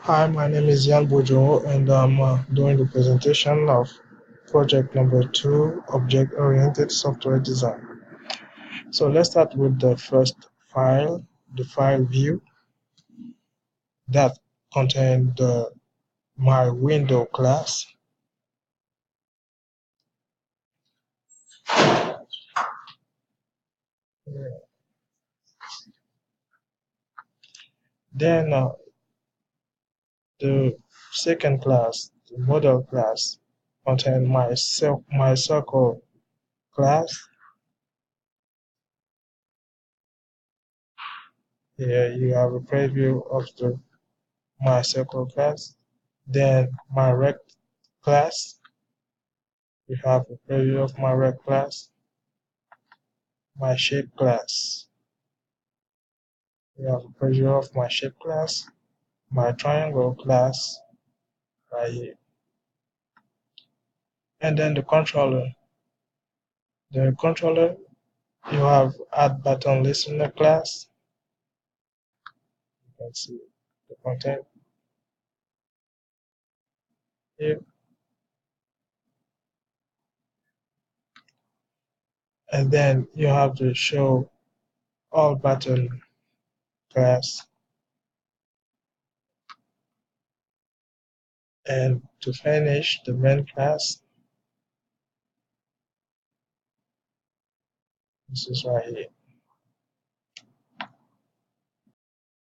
Hi, my name is Yan Bojo, and I'm doing the presentation of project number 2, Object-Oriented Software Design. So let's start with the first file, the file view that contains my window class. Then the second class, the model class, contains my circle class. Here you have a preview of my circle class. Then my rect class, we have a preview of my rect class. My shape class, we have a preview of my shape class. My triangle class right here. And then the controller. The controller, you have add button listener class. You can see the content here. And then you have the show all button class. And to finish the main class, this is right here.